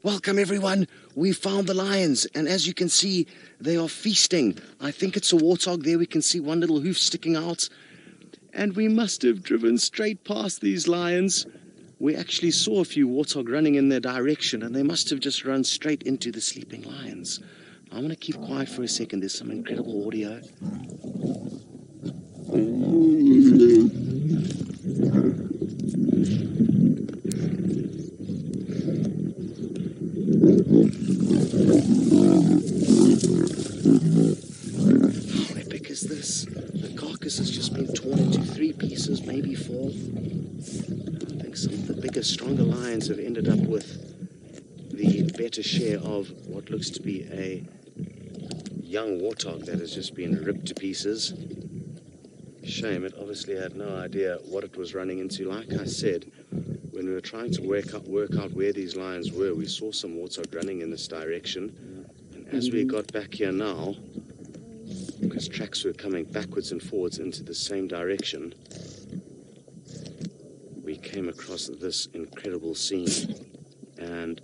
Welcome everyone, we found the lions, and as you can see, they are feasting. I think it's a warthog. There we can see one little hoof sticking out, and we must have driven straight past these lions. We actually saw a few warthog running in their direction, and they must have just run straight into the sleeping lions. I want to keep quiet for a second. There's some incredible audio. How epic is this? The carcass has just been torn into 3 pieces, maybe 4. I think some of the bigger, stronger lions have ended up with the better share of what looks to be a young warthog that has just been ripped to pieces. Shame, it obviously had no idea what it was running into. Like I said, when we were trying to work out where these lions were, we saw some warthog running in this direction. And as we got back here now, because tracks were coming backwards and forwards into the same direction, we came across this incredible scene. And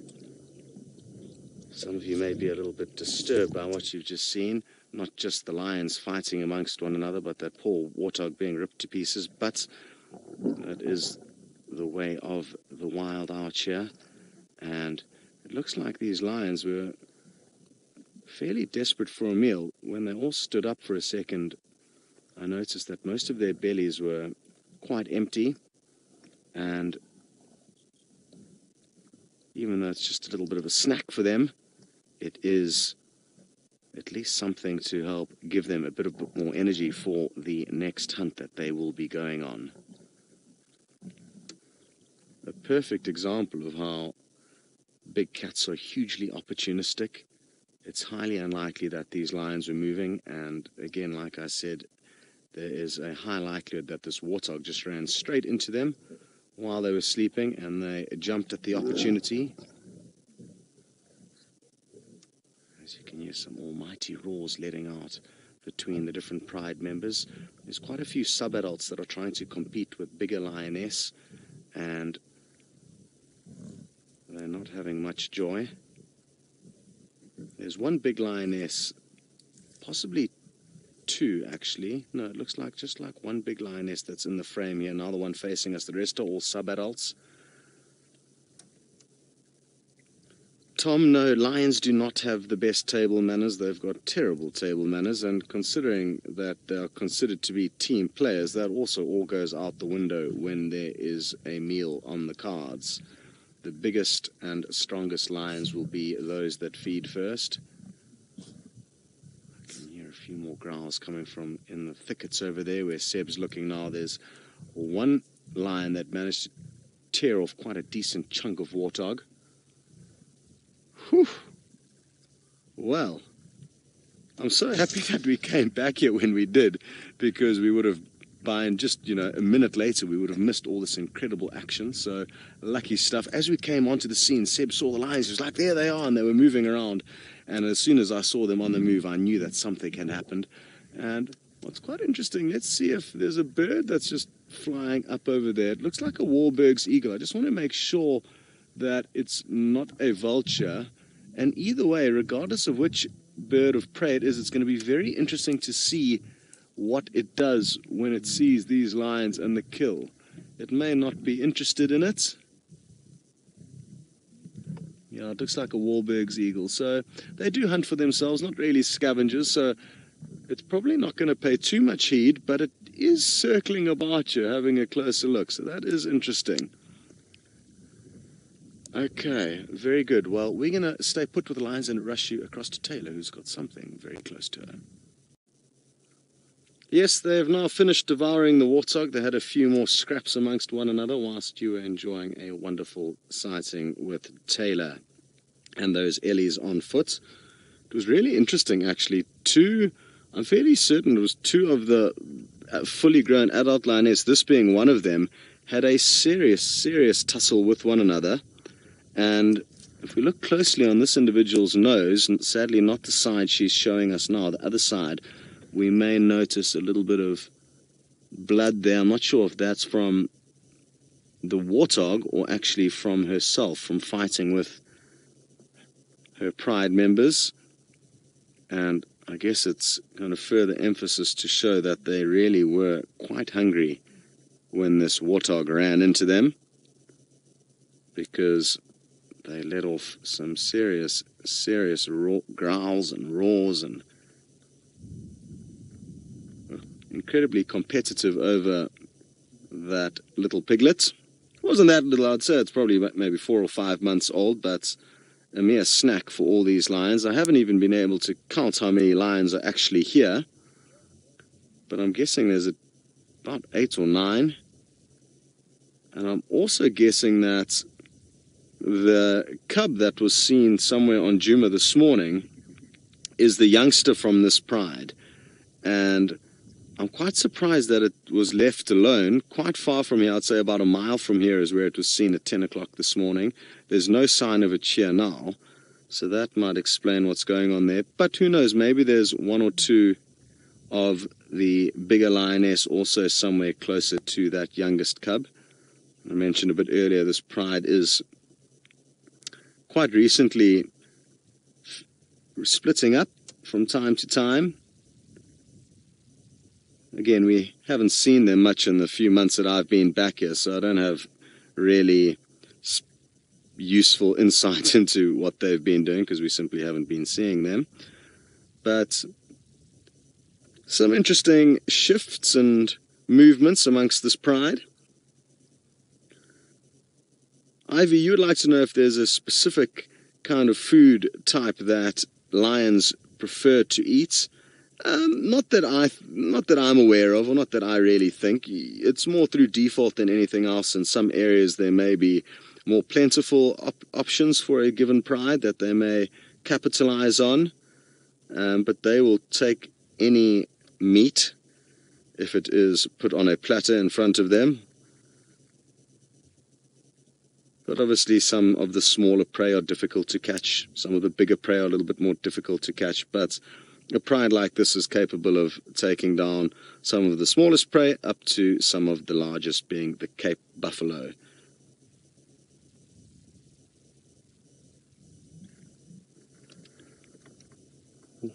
some of you may be a little bit disturbed by what you've just seen. Not just the lions fighting amongst one another, but that poor warthog being ripped to pieces. But that is the way of the wild out here. And it looks like these lions were fairly desperate for a meal. When they all stood up for a second, I noticed that most of their bellies were quite empty. And even though it's just a little bit of a snack for them, it is at least something to help give them a bit more energy for the next hunt that they will be going on. A perfect example of how big cats are hugely opportunistic. It's highly unlikely that these lions were moving, and again, like I said, there is a high likelihood that this warthog just ran straight into them while they were sleeping, and they jumped at the opportunity. As you can hear some almighty roars letting out between the different pride members. There's quite a few sub-adults that are trying to compete with bigger lioness, and they're not having much joy. There's one big lioness, possibly 2 actually. No, it looks like just like one big lioness that's in the frame here. Now the one facing us, the rest are all sub-adults. Tom, no, lions do not have the best table manners. They've got terrible table manners, and considering that they are considered to be team players, that also all goes out the window when there is a meal on the cards. The biggest and strongest lions will be those that feed first. I can hear a few more growls coming from in the thickets over there where Seb's looking now. There's one lion that managed to tear off quite a decent chunk of warthog. Whew. Well, I'm so happy that we came back here when we did, because we would have, by just, a minute later, we would have missed all this incredible action. So lucky stuff. As we came onto the scene, Seb saw the lions. He was like, there they are, and they were moving around. And as soon as I saw them on the move, I knew that something had happened. And what's quite interesting, let's see if there's a bird that's just flying up over there. It looks like a Wahlberg's eagle. I just want to make sure that it's not a vulture. And either way, regardless of which bird of prey it is, it's going to be very interesting to see what it does when it sees these lions and the kill. It may not be interested in it. Yeah, it looks like a Wahlberg's eagle. So they do hunt for themselves, not really scavengers, so it's probably not going to pay too much heed, but it is circling about you, having a closer look. So that is interesting. Okay, very good. Well, we're going to stay put with the lions and rush you across to Taylor, who's got something very close to her. Yes, they have now finished devouring the warthog. They had a few more scraps amongst one another whilst you were enjoying a wonderful sighting with Taylor and those Ellies on foot. It was really interesting, actually. I'm fairly certain it was 2 of the fully grown adult lioness, this being one of them, had a serious tussle with one another. And if we look closely on this individual's nose, and sadly not the side she's showing us now, the other side, we may notice a little bit of blood there. I'm not sure if that's from the warthog or actually from herself, from fighting with her pride members, and I guess it's kind of further emphasis to show that they really were quite hungry when this warthog ran into them, because they let off some serious growls and roars, and incredibly competitive over that little piglet. Wasn't that little, I'd say it's probably maybe 4 or 5 months old, but a mere snack for all these lions. I haven't even been able to count how many lions are actually here, but I'm guessing there's about 8 or 9. And I'm also guessing that the cub that was seen somewhere on Djuma this morning is the youngster from this pride. And I'm quite surprised that it was left alone quite far from here. I'd say about a mile from here is where it was seen at 10 o'clock this morning. There's no sign of it here now, so that might explain what's going on there. But who knows, maybe there's 1 or 2 of the bigger lioness also somewhere closer to that youngest cub. I mentioned a bit earlier, this pride is quite recently splitting up from time to time. Again, we haven't seen them much in the few months that I've been back here, so I don't have really useful insight into what they've been doing, because we simply haven't been seeing them. But some interesting shifts and movements amongst this pride. Ivy, you would like to know if there's a specific kind of food type that lions prefer to eat. Not that I'm aware of, or not that I really think. It's more through default than anything else. In some areas there may be more plentiful options for a given pride that they may capitalize on, but they will take any meat if it is put on a platter in front of them. But obviously some of the smaller prey are difficult to catch. Some of the bigger prey are a little bit more difficult to catch, but a pride like this is capable of taking down some of the smallest prey up to some of the largest, being the Cape buffalo.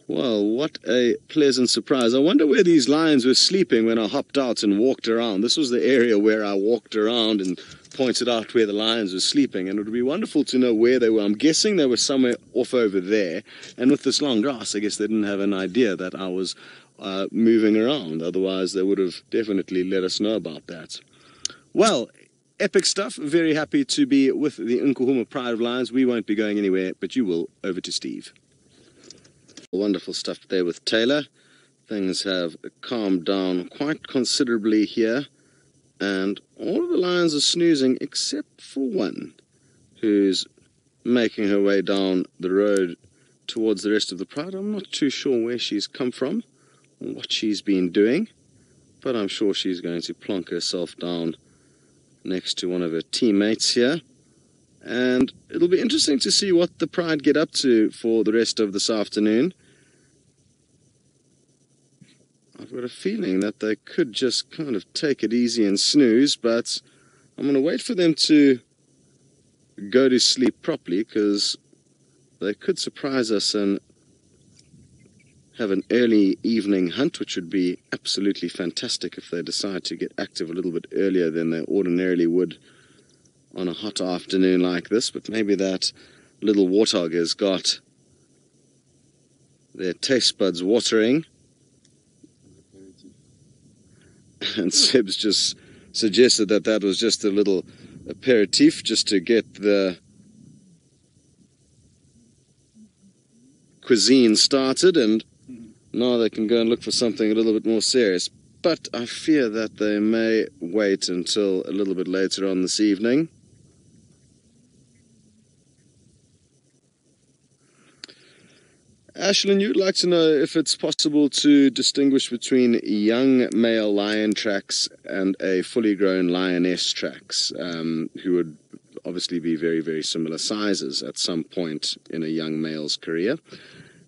Well, what a pleasant surprise. I wonder where these lions were sleeping when I hopped out and walked around. This was the area where I walked around and pointed out where the lions were sleeping, and it would be wonderful to know where they were. I'm guessing they were somewhere off over there, and with this long grass, I guess they didn't have an idea that I was moving around. Otherwise, they would have definitely let us know about that. Well, epic stuff. Very happy to be with the Nkuhuma Pride of Lions. We won't be going anywhere, but you will. Over to Steve. Wonderful stuff there with Taylor. Things have calmed down quite considerably here, and all of the lions are snoozing except for one, who's making her way down the road towards the rest of the pride. I'm not too sure where she's come from or what she's been doing, but I'm sure she's going to plonk herself down next to one of her teammates here. And it'll be interesting to see what the pride get up to for the rest of this afternoon. I've got a feeling that they could just kind of take it easy and snooze, but I'm going to wait for them to go to sleep properly, because they could surprise us and have an early evening hunt, which would be absolutely fantastic if they decide to get active a little bit earlier than they ordinarily would on a hot afternoon like this. But maybe that little warthog has got their taste buds watering. And Seb's just suggested that that was just a little aperitif, just to get the cuisine started, and now they can go and look for something a little bit more serious. But I fear that they may wait until a little bit later on this evening. Ashlyn, you'd like to know if it's possible to distinguish between young male lion tracks and a fully grown lioness tracks, who would obviously be very, very similar sizes at some point in a young male's career.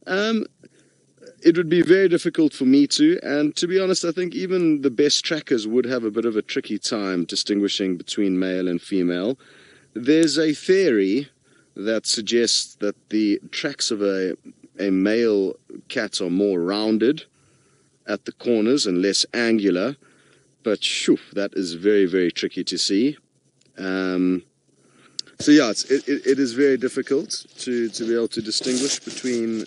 It would be very difficult for me to, and to be honest, I think even the best trackers would have a bit of a tricky time distinguishing between male and female. There's a theory that suggests that the tracks of a male cat are more rounded at the corners and less angular. But shoo, that is very, very tricky to see. So yeah, it is very difficult to be able to distinguish between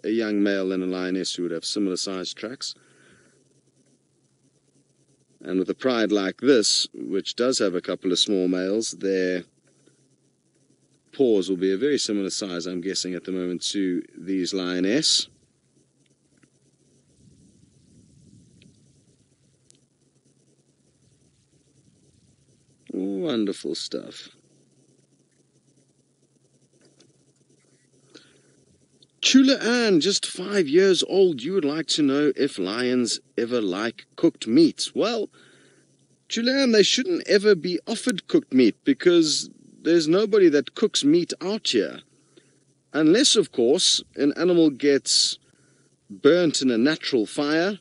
a young male and a lioness who would have similar sized tracks. And with a pride like this, which does have a couple of small males, their paws will be a very similar size, I'm guessing, at the moment to these lioness. Wonderful stuff. Chula Ann, just 5 years old. You would like to know if lions ever like cooked meat. Well, Chula Ann, they shouldn't ever be offered cooked meat because there's nobody that cooks meat out here. Unless, of course, an animal gets burnt in a natural fire.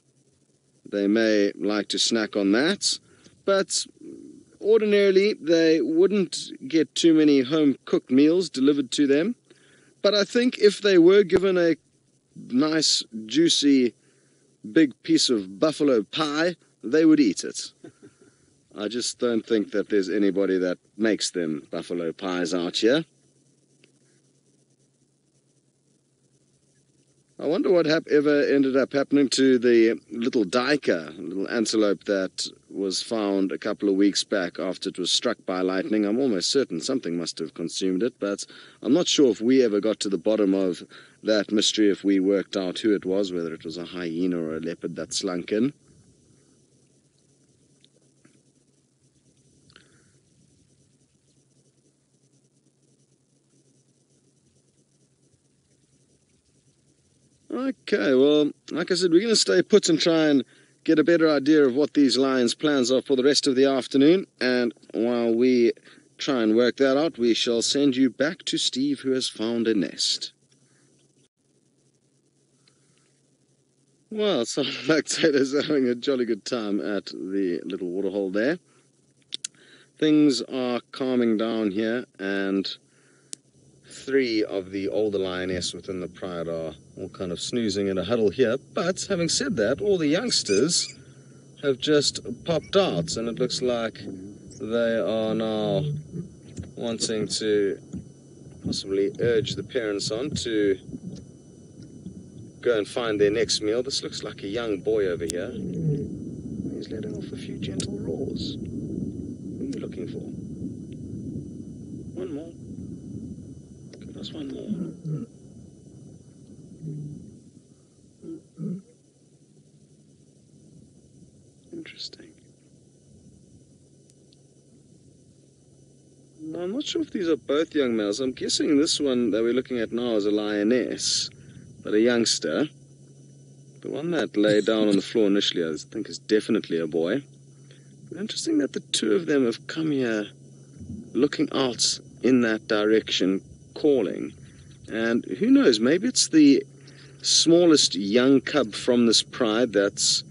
They may like to snack on that, but ordinarily they wouldn't get too many home-cooked meals delivered to them. But I think if they were given a nice, juicy, big piece of buffalo pie, they would eat it. I just don't think that there's anybody that makes them buffalo pies out here. I wonder what ever ended up happening to the little duiker, little antelope that was found a couple of weeks back after it was struck by lightning. I'm almost certain something must have consumed it, but I'm not sure if we ever got to the bottom of that mystery, if we worked out who it was, whether it was a hyena or a leopard that slunk in. Okay, well, like I said, we're going to stay put and try and get a better idea of what these lions' plans are for the rest of the afternoon. And while we try and work that out, we shall send you back to Steve, who has found a nest. Well, some lactators are having a jolly good time at the little waterhole there. Things are calming down here, and 3 of the older lioness within the pride are all kind of snoozing in a huddle here. But having said that, all the youngsters have just popped out, and it looks like they are now wanting to possibly urge the parents on to go and find their next meal. This looks like a young boy over here. He's letting off a few gentle roars. What are you looking for? One more. Give us one more. Interesting. I'm not sure if these are both young males. I'm guessing this one that we're looking at now is a lioness, but a youngster. The one that lay down on the floor initially, I think, is definitely a boy. Interesting that the 2 of them have come here looking out in that direction, calling. And who knows, maybe it's the smallest young cub from this pride that's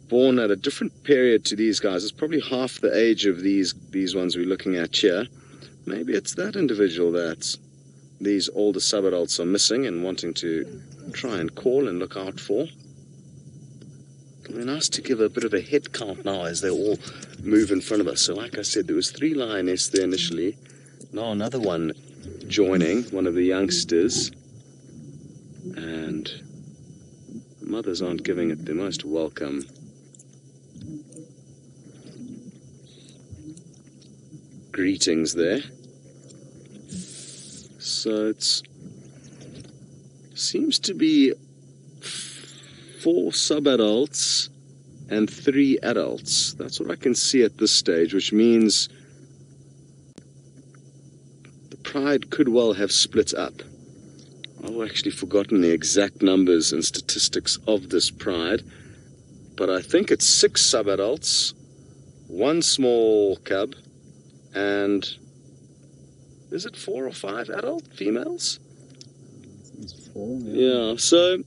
born at a different period to these guys. It's probably half the age of these ones we're looking at here. Maybe it's that individual that these older sub-adults are missing and wanting to try and call and look out for. It'll be nice to give a bit of a head count now as they all move in front of us. So like I said, there was 3 lionesses there initially. Now another one joining, one of the youngsters. And mothers aren't giving it the most welcome greetings there. So it seems to be 4 sub-adults and 3 adults. That's what I can see at this stage, which means the pride could well have split up. I've actually forgotten the exact numbers and statistics of this pride, but I think it's 6 sub-adults, 1 small cub, and is it 4 or 5 adult females? It's 4, yeah. Yeah, so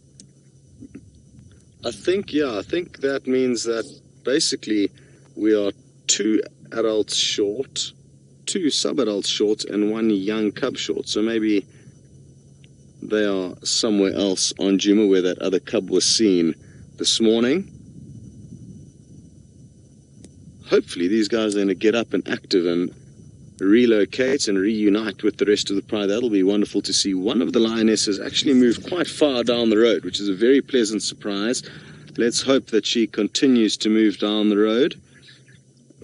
I think that means that basically we are 2 adults short, 2 sub-adults short and 1 young cub short. So maybe they are somewhere else on Djuma where that other cub was seen this morning. Hopefully these guys are going to get up and active and relocate and reunite with the rest of the pride. That'll be wonderful to see. One of the lionesses actually moved quite far down the road, which is a very pleasant surprise. Let's hope that she continues to move down the road.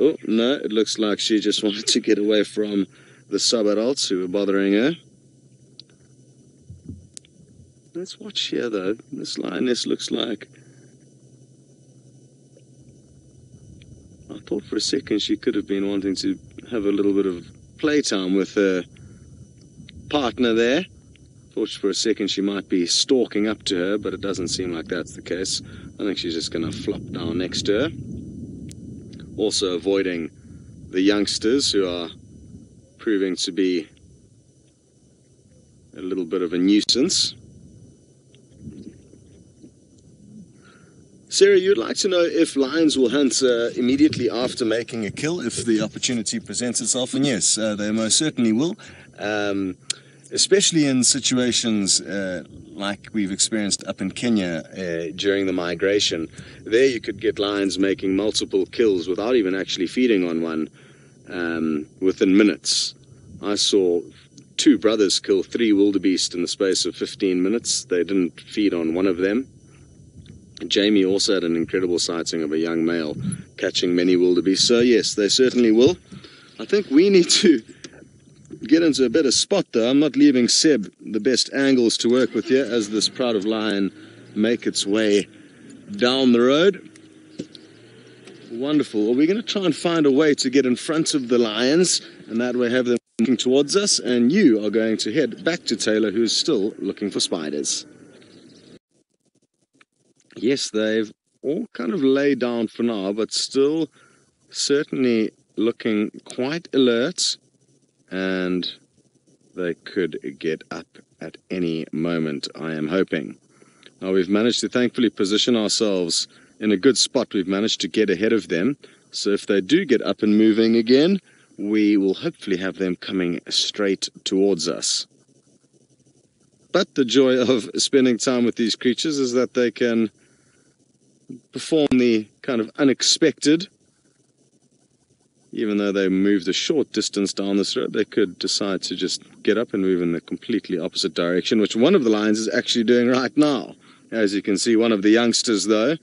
Oh, no, it looks like she just wanted to get away from the sub-adults who were bothering her. Let's watch here, though. This lioness looks like... I thought for a second she could have been wanting to have a little bit of playtime with her partner there. Thought for a second she might be stalking up to her, but it doesn't seem like that's the case. I think she's just going to flop down next to her. Also avoiding the youngsters who are proving to be a little bit of a nuisance. Sarah, you'd like to know if lions will hunt immediately after making a kill, if the opportunity presents itself, and yes, they most certainly will, especially in situations like we've experienced up in Kenya during the migration. There you could get lions making multiple kills without even actually feeding on one within minutes. I saw 2 brothers kill 3 wildebeest in the space of 15 minutes. They didn't feed on one of them. Jamie also had an incredible sighting of a young male catching many wildebeest. So yes, they certainly will. I think we need to get into a better spot though. I'm not leaving Seb the best angles to work with here as this pride of lion make its way down the road. Wonderful. Well, we're going to try and find a way to get in front of the lions and that way have them looking towards us, and you are going to head back to Taylor, who's still looking for spiders. Yes, they've all kind of laid down for now, but still certainly looking quite alert, and they could get up at any moment, I am hoping. Now, we've managed to thankfully position ourselves in a good spot. We've managed to get ahead of them, so if they do get up and moving again, we will hopefully have them coming straight towards us. But the joy of spending time with these creatures is that they can perform the kind of unexpected. Even though they moved a short distance down this road, they could decide to just get up and move in the completely opposite direction, which one of the lions is actually doing right now. As you can see, one of the youngsters though,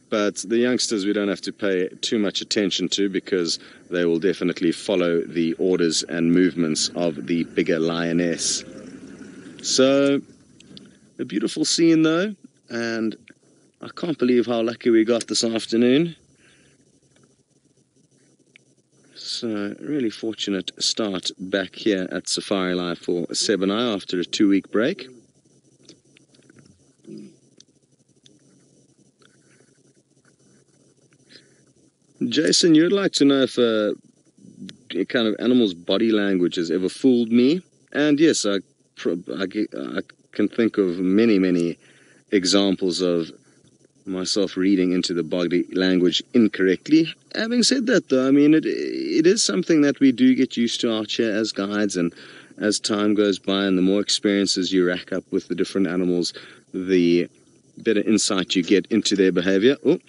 but the youngsters we don't have to pay too much attention to because they will definitely follow the orders and movements of the bigger lioness. So, a beautiful scene though, and I can't believe how lucky we got this afternoon. So, really fortunate start back here at Safari Life for Seb and I after a 2-week break. Jason, you'd like to know if a kind of animal's body language has ever fooled me? And yes, I can think of many examples of myself reading into the body language incorrectly. Having said that though, I mean, it is something that we do get used to out here as guides, and as time goes by and the more experiences you rack up with the different animals, the better insight you get into their behavior. Oh,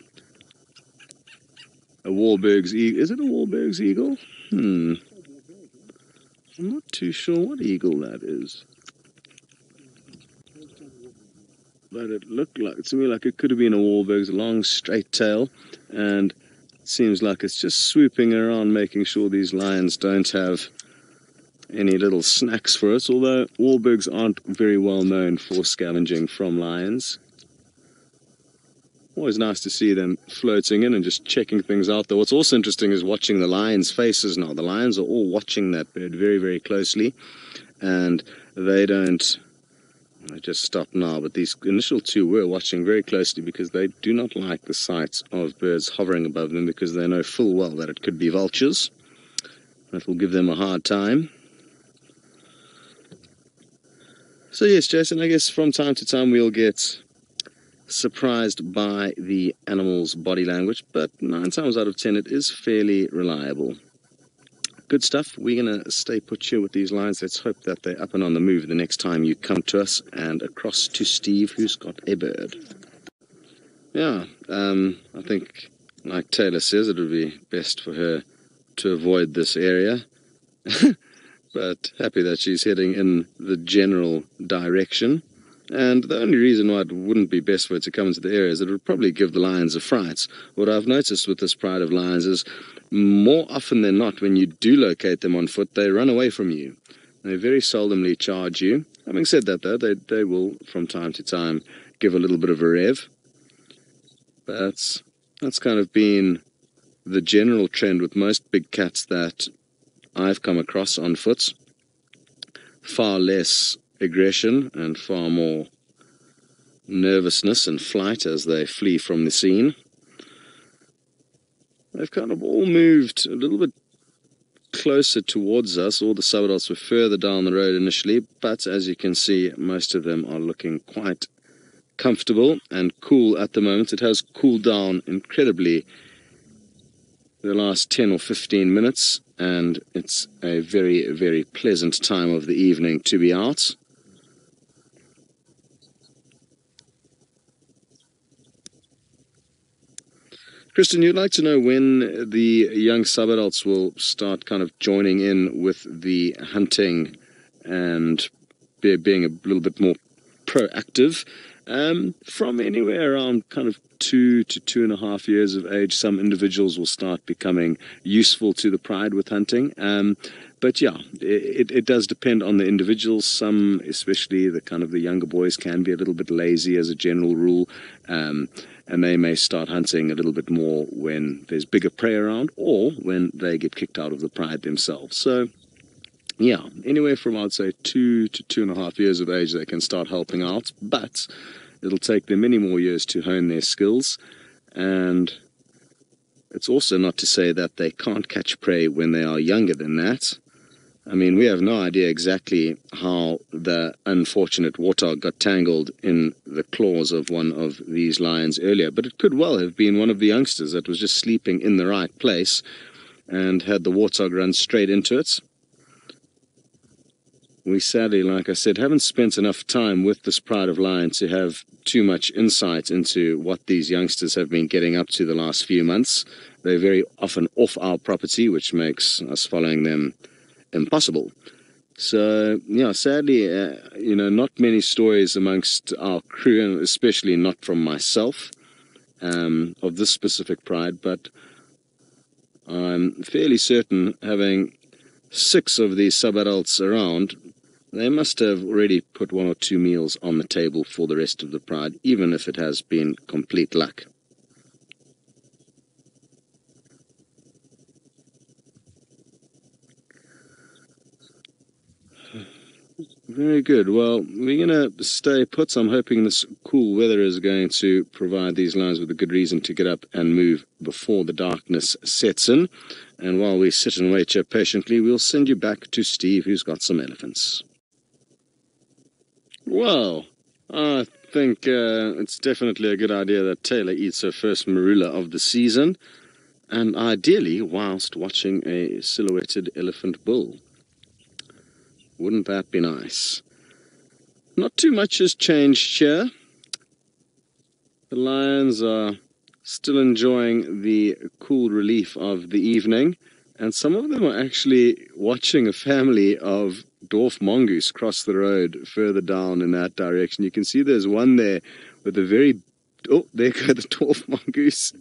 a Wahlberg's eagle. Is it a Wahlberg's eagle? I'm not too sure what eagle that is. But it looked like, to me, like it could have been a Wahlberg's long straight tail, and it seems like it's just swooping around making sure these lions don't have any little snacks for us, although Wahlbergs aren't very well known for scavenging from lions. Always nice to see them floating in and just checking things out though. What's also interesting is watching the lions' faces now. The lions are all watching that bird very closely, and they just stopped now, but these initial 2 were watching very closely because they do not like the sight of birds hovering above them because they know full well that it could be vultures. That will give them a hard time. So yes, Jason, I guess from time to time we'll get surprised by the animal's body language, but 9 times out of 10 it is fairly reliable. good stuff. We're going to stay put here with these lions. Let's hope that they're up and on the move the next time you come to us. And across to Steve, who's got a bird. Yeah, I think, like Taylor says, it would be best for her to avoid this area. But happy that she's heading in the general direction. And the only reason why it wouldn't be best for it to come into the area is that it would probably give the lions a fright. What I've noticed with this pride of lions is more often than not, when you do locate them on foot, they run away from you. They very seldomly charge you. Having said that, though, they will, from time to time, give a little bit of a rev. But that's kind of been the general trend with most big cats that I've come across on foot. Far less aggression and far more nervousness and flight as they flee from the scene. They've kind of all moved a little bit closer towards us. All the subadults were further down the road initially, but as you can see, most of them are looking quite comfortable and cool at the moment. It has cooled down incredibly the last 10 or 15 minutes, and it's a very, very pleasant time of the evening to be out. Kristen, you'd like to know when the young subadults will start kind of joining in with the hunting and being a little bit more proactive. From anywhere around kind of 2 to 2.5 years of age, some individuals will start becoming useful to the pride with hunting. But yeah, it does depend on the individuals. Some, especially the kind of the younger boys, can be a little bit lazy as a general rule. And they may start hunting a little bit more when there's bigger prey around or when they get kicked out of the pride themselves. So yeah, anywhere from, I'd say, 2 to 2.5 years of age, they can start helping out, but it'll take them many more years to hone their skills. And it's also not to say that they can't catch prey when they are younger than that. I mean, we have no idea exactly how the unfortunate warthog got tangled in the claws of one of these lions earlier, but it could well have been one of the youngsters that was just sleeping in the right place and had the warthog run straight into it. We sadly, like I said, haven't spent enough time with this pride of lion to have too much insight into what these youngsters have been getting up to the last few months. They're very often off our property, which makes us following them impossible. So, yeah, sadly, not many stories amongst our crew, and especially not from myself, of this specific pride, but I'm fairly certain, having 6 of these subadults around, they must have already put 1 or 2 meals on the table for the rest of the pride, even if it has been complete luck. Very good. Well, we're going to stay put. I'm hoping this cool weather is going to provide these lions with a good reason to get up and move before the darkness sets in. And while we sit and wait here patiently, we'll send you back to Steve, who's got some elephants. Well, I think it's definitely a good idea that Taylor eats her first marula of the season, and ideally whilst watching a silhouetted elephant bull. Wouldn't that be nice? Not too much has changed here. The lions are still enjoying the cool relief of the evening, and some of them are actually watching a family of dwarf mongoose cross the road further down in that direction. You can see there's one there with a very... Oh, there go the dwarf mongoose.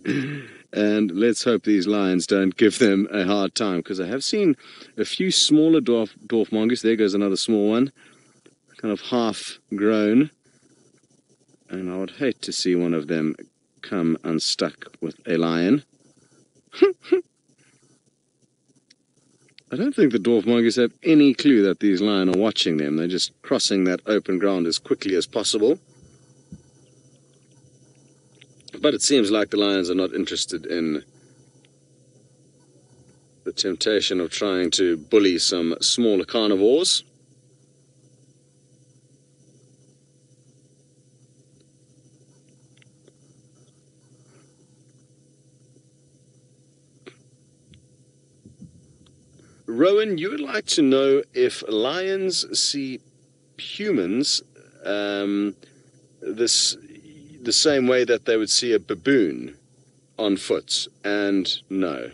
And let's hope these lions don't give them a hard time, because I have seen a few smaller dwarf mongoose. There goes another small one, kind of half grown. And I would hate to see one of them come unstuck with a lion. I don't think the dwarf mongoose have any clue that these lions are watching them. They're just crossing that open ground as quickly as possible. But it seems like the lions are not interested in the temptation of trying to bully some smaller carnivores. Rowan, you would like to know if lions see humans the same way that they would see a baboon on foot, and no,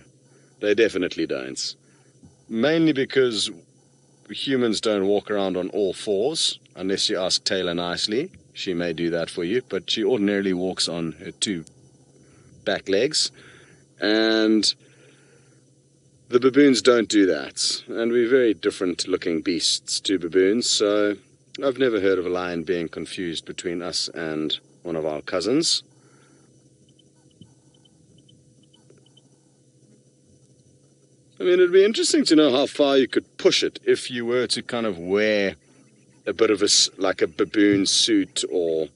they definitely don't. Mainly because humans don't walk around on all fours, unless you ask Taylor nicely. She may do that for you, but she ordinarily walks on her two back legs, and the baboons don't do that, and we're very different looking beasts to baboons, so I've never heard of a lion being confused between us and one of our cousins. I mean, it'd be interesting to know how far you could push it if you were to kind of wear a bit of like a baboon suit, or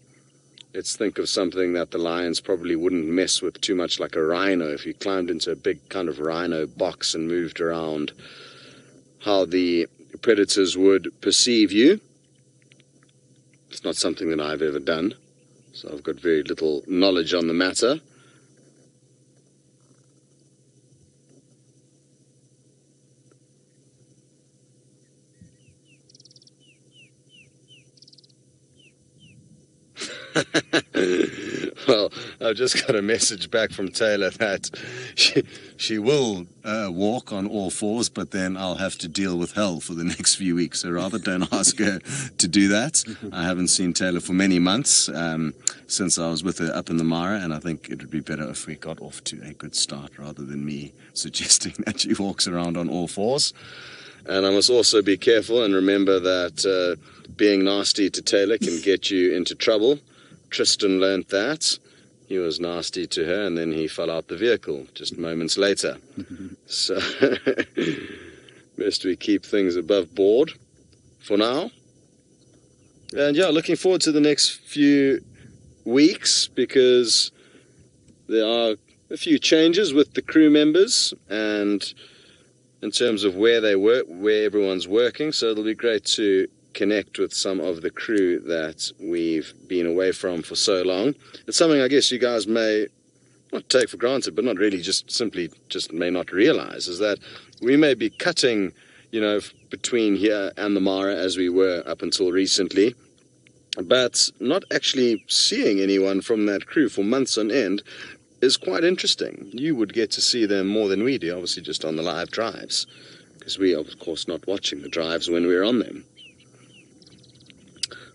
let's think of something that the lions probably wouldn't mess with too much, like a rhino. If you climbed into a big kind of rhino box and moved around, how the predators would perceive you. It's not something that I've ever done, so I've got very little knowledge on the matter. Well, I've just got a message back from Taylor that she will walk on all fours, but then I'll have to deal with hell for the next few weeks. So rather don't ask her to do that. I haven't seen Taylor for many months since I was with her up in the Mara, and I think it would be better if we got off to a good start rather than me suggesting that she walks around on all fours. And I must also be careful and remember that being nasty to Taylor can get you into trouble. Tristan learnt that. He was nasty to her, and then he fell out the vehicle just moments later. So best we keep things above board for now. And yeah, looking forward to the next few weeks, because there are a few changes with the crew members and in terms of where they work, where everyone's working. So it'll be great to connect with some of the crew that we've been away from for so long. It's something I guess you guys may not take for granted, but not really, just may not realize, is that we may be cutting, between here and the Mara as we were up until recently, but not actually seeing anyone from that crew for months on end is quite interesting. You would get to see them more than we do, obviously just on the live drives, because we are, of course, not watching the drives when we're on them.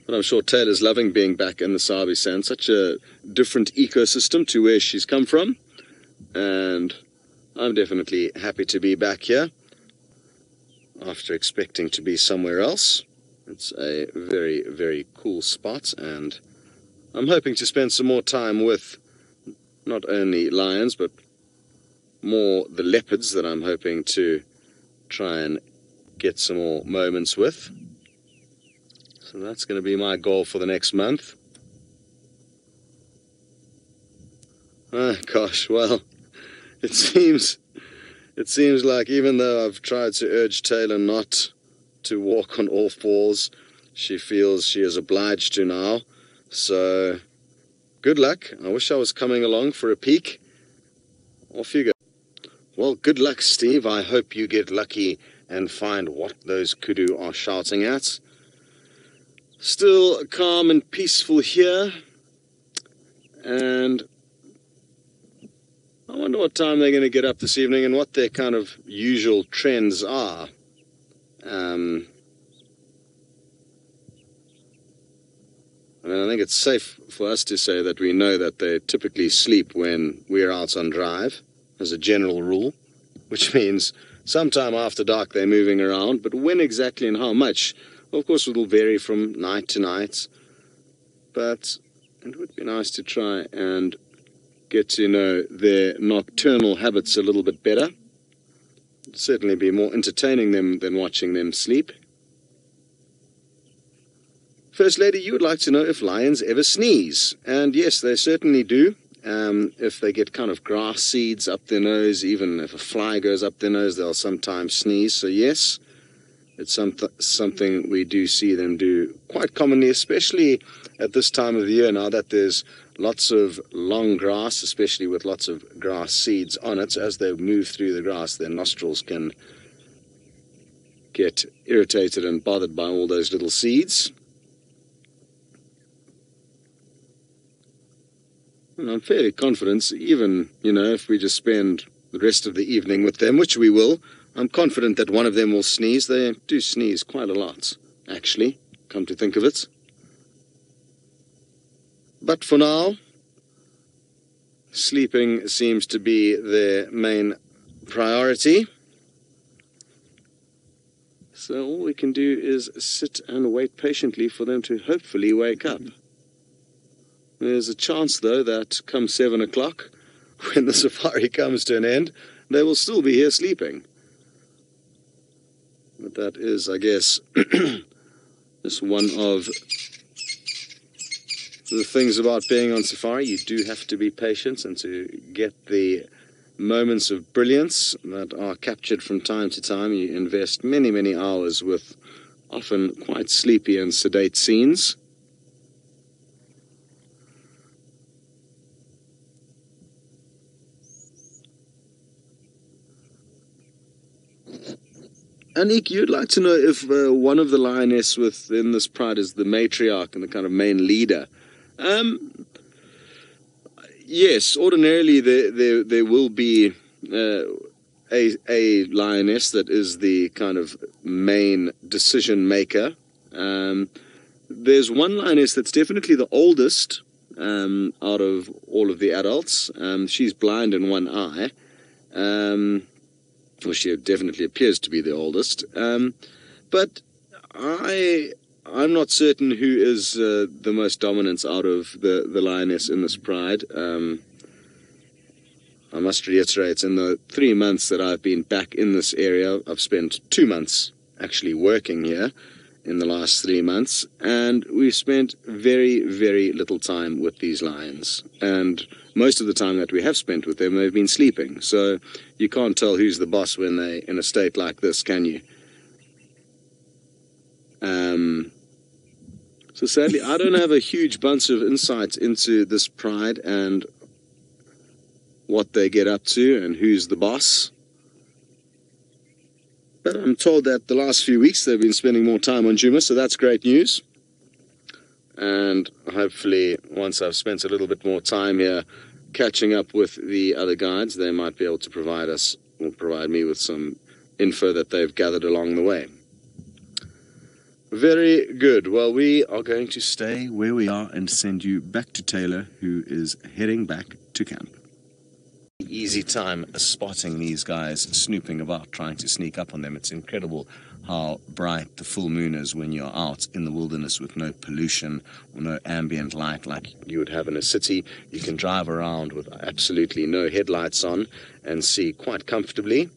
But I'm sure Taylor's loving being back in the Sabi Sand, such a different ecosystem to where she's come from. And I'm definitely happy to be back here after expecting to be somewhere else. It's a very, very cool spot, and I'm hoping to spend some more time with not only lions, but more the leopards that I'm hoping to try and get some more moments with. So that's going to be my goal for the next month. Oh, gosh, well, it seems like even though I've tried to urge Taylor not to walk on all fours, she feels she is obliged to now. So good luck. I wish I was coming along for a peek. Off you go. Well, good luck, Steve. I hope you get lucky and find what those kudu are shouting at. Still calm and peaceful here, and I wonder what time they're going to get up this evening and what their kind of usual trends are. I think it's safe for us to say that we know that they typically sleep when we're out on drive, as a general rule, which means sometime after dark they're moving around, but when exactly and how much, of course, it will vary from night to night, but it would be nice to try and get to know their nocturnal habits a little bit better. It'd certainly be more entertaining them than watching them sleep. First Lady, you would like to know if lions ever sneeze, and yes, they certainly do. If they get kind of grass seeds up their nose, even if a fly goes up their nose, they'll sometimes sneeze, so yes. It's something we do see them do quite commonly, especially at this time of the year now that there's lots of long grass, especially with lots of grass seeds on it. As they move through the grass, their nostrils can get irritated and bothered by all those little seeds. And I'm fairly confident, even, if we just spend the rest of the evening with them, which we will, I'm confident that one of them will sneeze. They do sneeze quite a lot, actually, come to think of it. But for now, sleeping seems to be their main priority. So all we can do is sit and wait patiently for them to hopefully wake up. There's a chance, though, that come 7 o'clock, when the safari comes to an end, they will still be here sleeping. But that is, I guess, just one of the things about being on safari. You do have to be patient, and to get the moments of brilliance that are captured from time to time, you invest many, many hours with often quite sleepy and sedate scenes. Anik, you'd like to know if one of the lioness within this pride is the matriarch and the kind of main leader. Yes, ordinarily there will be a lioness that is the kind of main decision maker. There's one lioness that's definitely the oldest out of all of the adults. She's blind in one eye. Well, she definitely appears to be the oldest. But I'm not certain who is the most dominant out of the lioness in this pride. I must reiterate, in the 3 months that I've been back in this area, I've spent 2 months actually working here in the last 3 months, and we've spent very, very little time with these lions. And most of the time that we have spent with them, they've been sleeping. So you can't tell who's the boss when they're in a state like this, can you? So sadly, I don't have a huge bunch of insights into this pride and what they get up to and who's the boss. But I'm told that the last few weeks they've been spending more time on Djuma, so that's great news. And hopefully, once I've spent a little bit more time here catching up with the other guides, they might be able to provide me with some info that they've gathered along the way. Very good. Well, we are going to stay where we are and send you back to Taylor, who is heading back to camp. Easy time spotting these guys snooping about, trying to sneak up on them. It's incredible how bright the full moon is when you're out in the wilderness with no pollution or no ambient light like you would have in a city. You can drive around with absolutely no headlights on and see quite comfortably.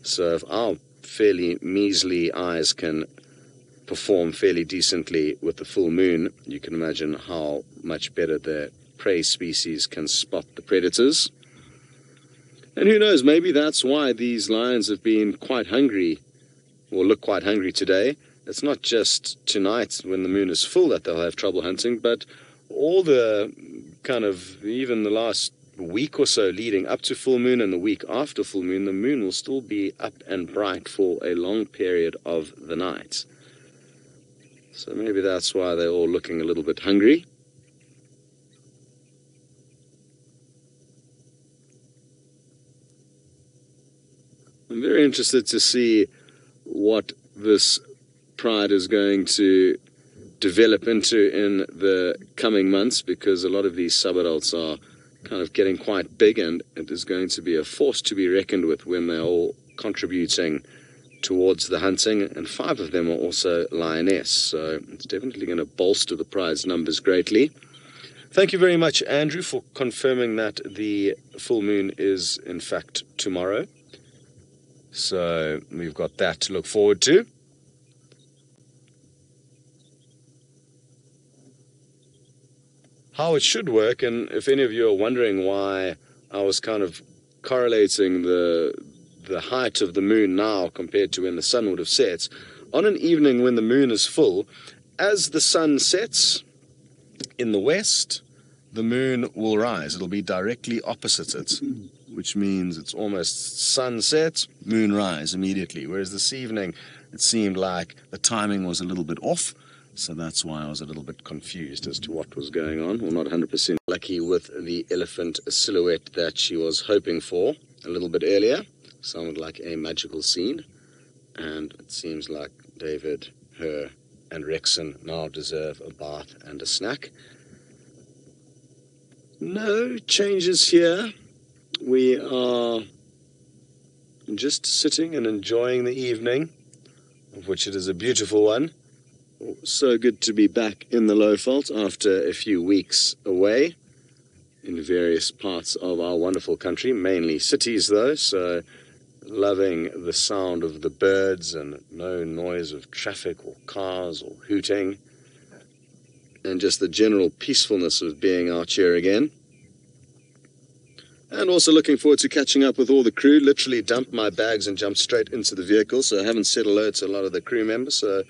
So if our fairly measly eyes can perform fairly decently with the full moon, you can imagine how much better the prey species can spot the predators. And who knows, maybe that's why these lions have been quite hungry, or look quite hungry today. It's not just tonight when the moon is full that they'll have trouble hunting, but all the kind of, even the last week or so leading up to full moon and the week after full moon, the moon will still be up and bright for a long period of the night. So maybe that's why they're all looking a little bit hungry. I'm very interested to see what this pride is going to develop into in the coming months, because a lot of these sub-adults are kind of getting quite big, and it is going to be a force to be reckoned with when they're all contributing towards the hunting, and 5 of them are also lioness, so it's definitely going to bolster the pride's numbers greatly. Thank you very much, Andrew, for confirming that the full moon is in fact tomorrow. So we've got that to look forward to. How it should work, and if any of you are wondering why I was kind of correlating the height of the moon now compared to when the sun would have set, on an evening when the moon is full, as the sun sets in the west, the moon will rise. It'll be directly opposite it. which means it's almost sunset, moonrise immediately. Whereas this evening, it seemed like the timing was a little bit off, so that's why I was a little bit confused as to what was going on. Well, not 100% lucky with the elephant silhouette that she was hoping for a little bit earlier. Sounded like a magical scene, and it seems like David, her, and Rexon now deserve a bath and a snack. No changes here. We are just sitting and enjoying the evening, of which it is a beautiful one. So good to be back in the Lowveld after a few weeks away in various parts of our wonderful country, mainly cities though, so loving the sound of the birds and no noise of traffic or cars or hooting, and just the general peacefulness of being out here again. And also looking forward to catching up with all the crew. Literally dumped my bags and jumped straight into the vehicle, so I haven't said hello to a lot of the crew members, so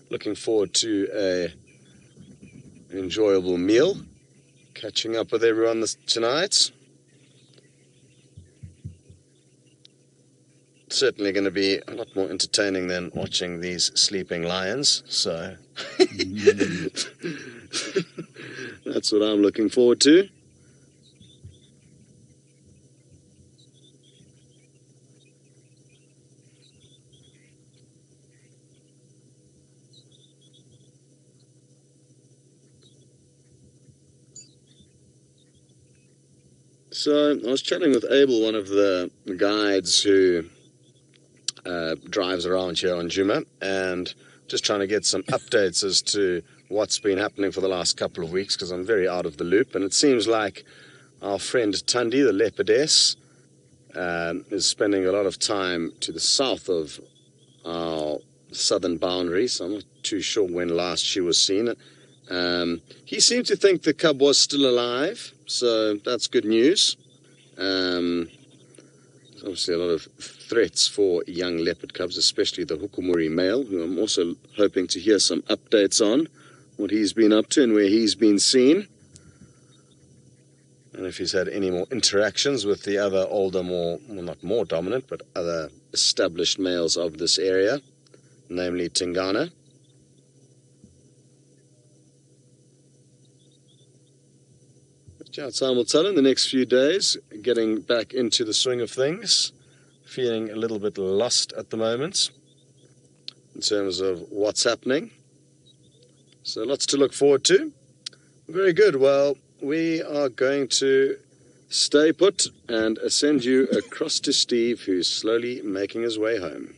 looking forward to an enjoyable meal, catching up with everyone tonight. Certainly going to be a lot more entertaining than watching these sleeping lions, so that's what I'm looking forward to. So I was chatting with Abel, one of the guides who drives around here on Djuma, and just trying to get some updates as to what's been happening for the last couple of weeks, because I'm very out of the loop. And it seems like our friend Tundi, the leopardess, is spending a lot of time to the south of our southern boundary, so I'm not too sure when last she was seen. He seemed to think the cub was still alive, so that's good news. There's obviously a lot of threats for young leopard cubs, especially the Hukumuri male, who I'm also hoping to hear some updates on, what he's been up to and where he's been seen. And if he's had any more interactions with the other older, well, not more dominant, but other established males of this area, namely Tingana. Yeah, time will tell in the next few days, getting back into the swing of things, feeling a little bit lost at the moment in terms of what's happening. So lots to look forward to. Very good. Well, we are going to stay put and send you across to Steve, who's slowly making his way home.